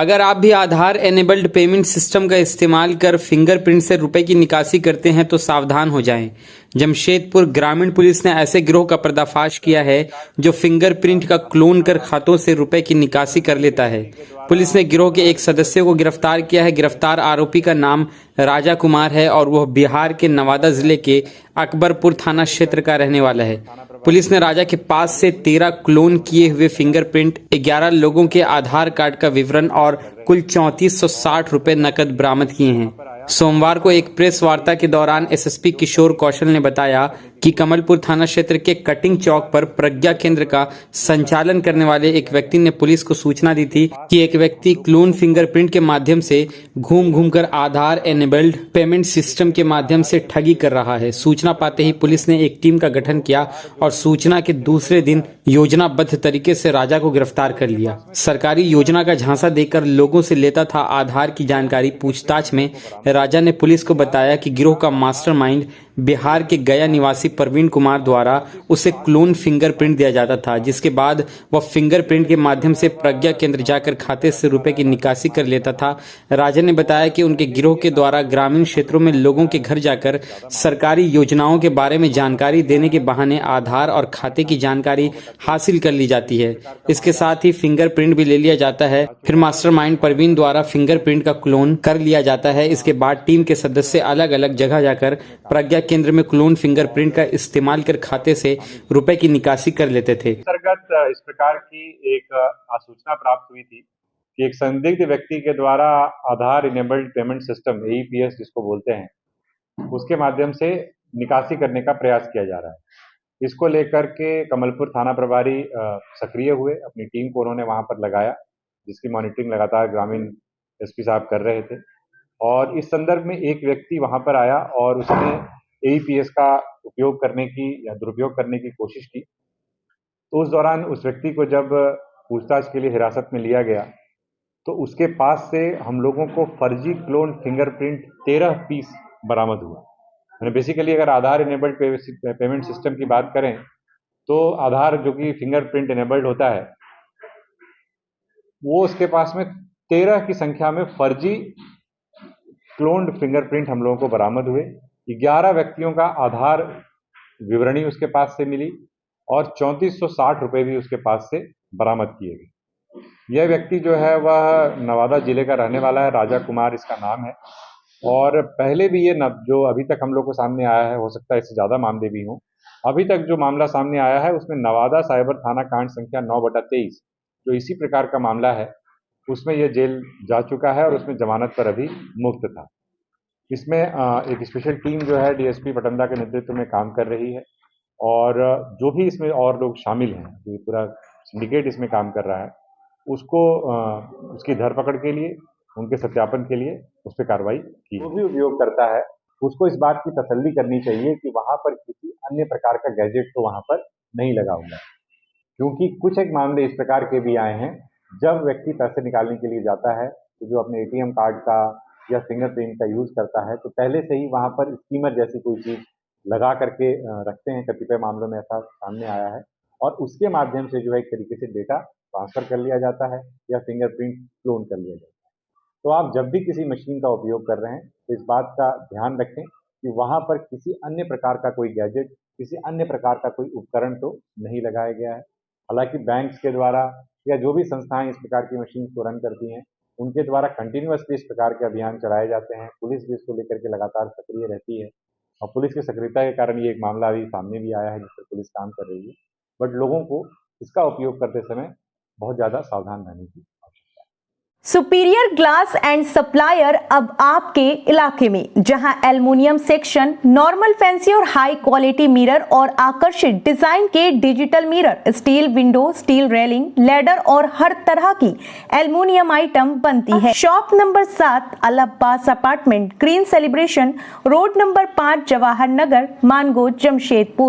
अगर आप भी आधार एनेबल्ड पेमेंट सिस्टम का इस्तेमाल कर फिंगरप्रिंट से रुपए की निकासी करते हैं तो सावधान हो जाएं। जमशेदपुर ग्रामीण पुलिस ने ऐसे गिरोह का पर्दाफाश किया है जो फिंगरप्रिंट का क्लोन कर खातों से रुपए की निकासी कर लेता है। पुलिस ने गिरोह के एक सदस्य को गिरफ्तार किया है। गिरफ्तार आरोपी का नाम राजा कुमार है और वह बिहार के नवादा जिले के अकबरपुर थाना क्षेत्र का रहने वाला है। पुलिस ने राजा के पास से 13 क्लोन किए हुए फिंगरप्रिंट, 11 लोगों के आधार कार्ड का विवरण और कुल 3460 रुपए नकद बरामद किए हैं। सोमवार को एक प्रेस वार्ता के दौरान एसएसपी किशोर कौशल ने बताया कि कमलपुर थाना क्षेत्र के कटिंग चौक पर प्रज्ञा केंद्र का संचालन करने वाले एक व्यक्ति ने पुलिस को सूचना दी थी कि एक व्यक्ति क्लोन फिंगरप्रिंट के माध्यम से घूम घूम कर आधार एनेबल्ड पेमेंट सिस्टम के माध्यम से ठगी कर रहा है। सूचना पाते ही पुलिस ने एक टीम का गठन किया और सूचना के दूसरे दिन योजनाबद्ध तरीके से राजा को गिरफ्तार कर लिया। सरकारी योजना का झांसा देकर लोगों से लेता था आधार की जानकारी। पूछताछ में राजा ने पुलिस को बताया कि गिरोह का मास्टरमाइंड बिहार के गया निवासी प्रवीण कुमार द्वारा उसे क्लोन फिंगरप्रिंट दिया जाता था, जिसके बाद वह फिंगरप्रिंट के माध्यम से प्रज्ञा केंद्र जाकर खाते से रुपए की निकासी कर लेता था। राजा ने बताया कि उनके गिरोह के द्वारा ग्रामीण क्षेत्रों में लोगों के घर जाकर सरकारी योजनाओं के बारे में जानकारी देने के बहाने आधार और खाते की जानकारी हासिल कर ली जाती है। इसके साथ ही फिंगरप्रिंट भी ले लिया जाता है। फिर मास्टरमाइंड प्रवीण द्वारा फिंगरप्रिंट का क्लोन कर लिया जाता है। इसके बाद टीम के सदस्य अलग अलग जगह जाकर प्रज्ञा केंद्र में क्लोन फिंगरप्रिंट का इस्तेमाल कर खाते से रुपए की निकासी कर लेते थे। अंतर्गत इस प्रकार की एक सूचना प्राप्त हुई थी कि एक संदिग्ध व्यक्ति के द्वारा आधार इनेबल्ड पेमेंट सिस्टम AEPS जिसको बोलते हैं, उसके माध्यम से निकासी करने का प्रयास किया जा रहा है। इसको लेकर के कमलपुर थाना प्रभारी सक्रिय हुए, अपनी टीम को उन्होंने वहां पर लगाया, जिसकी मॉनिटरिंग लगातार ग्रामीण SP साहब कर रहे थे। और इस संदर्भ में एक व्यक्ति वहां पर आया और उसने AEPS का उपयोग करने की या दुरुपयोग करने की कोशिश की। तो उस दौरान उस व्यक्ति को जब पूछताछ के लिए हिरासत में लिया गया तो उसके पास से हम लोगों को फर्जी क्लोन फिंगरप्रिंट 13 पीस बरामद हुआ। बेसिकली अगर आधार इनेबल्ड पेमेंट सिस्टम की बात करें तो आधार जो कि फिंगरप्रिंट इनेबल्ड होता है, वो उसके पास में 13 की संख्या में फर्जी क्लोन्ड फिंगरप्रिंट हम लोगों को बरामद हुए। 11 व्यक्तियों का आधार विवरणी उसके पास से मिली और 3460 रुपए भी उसके पास से बरामद किए गए। यह व्यक्ति जो है वह नवादा जिले का रहने वाला है, राजा कुमार इसका नाम है। और पहले भी ये जो अभी तक हम लोग को सामने आया है, हो सकता है इससे ज्यादा मामले भी हों, अभी तक जो मामला सामने आया है उसमें नवादा साइबर थाना कांड संख्या 9/23 जो इसी प्रकार का मामला है, उसमें यह जेल जा चुका है और उसमें जमानत पर अभी मुक्त था। इसमें एक स्पेशल टीम जो है DSP पटंदा के नेतृत्व में काम कर रही है और जो भी इसमें और लोग शामिल हैं, जो पूरा सिंडिकेट इसमें काम कर रहा है, उसको उसकी धरपकड़ के लिए, उनके सत्यापन के लिए उस पर कार्रवाई की। जो भी उपयोग करता है उसको इस बात की तसल्ली करनी चाहिए कि वहां पर किसी अन्य प्रकार का गैजेट तो वहां पर नहीं लगा हुआ है, क्योंकि कुछ एक मामले इस प्रकार के भी आए हैं जब व्यक्ति पैसे निकालने के लिए जाता है तो जो अपने ATM कार्ड का या फिंगरप्रिंट का यूज करता है तो पहले से ही वहां पर स्कीमर जैसी कोई चीज लगा करके रखते हैं। कतिपय मामलों में ऐसा सामने आया है और उसके माध्यम से जो है एक तरीके से डेटा ट्रांसफर कर लिया जाता है या फिंगरप्रिंट क्लोन कर लिया जाता है। तो आप जब भी किसी मशीन का उपयोग कर रहे हैं तो इस बात का ध्यान रखें कि वहां पर किसी अन्य प्रकार का कोई गैजेट, किसी अन्य प्रकार का कोई उपकरण तो नहीं लगाया गया है। हालांकि बैंक्स के द्वारा या जो भी संस्थाएं इस प्रकार की मशीन को रन करती हैं, उनके द्वारा कंटिन्यूअसली इस प्रकार के अभियान चलाए जाते हैं। पुलिस भी इसको लेकर के लगातार सक्रिय रहती है और पुलिस की सक्रियता के कारण ये एक मामला अभी सामने भी आया है जिस पर पुलिस काम कर रही है। बट लोगों को इसका उपयोग करते समय बहुत ज्यादा सावधान रहने की आवश्यकता है। सुपीरियर ग्लास एंड सप्लायर अब आपके इलाके में, जहां एल्युमिनियम सेक्शन, नॉर्मल, फैंसी और हाई क्वालिटी मिरर और आकर्षित डिजाइन के digital mirror, steel window, steel railing, ladder और हर तरह की एल्युमिनियम आइटम बनती है। Shop number 7 Al Abbas Apartment, Green Celebration Road number 5, Jawahar Nagar, Mango, Jamshedpur.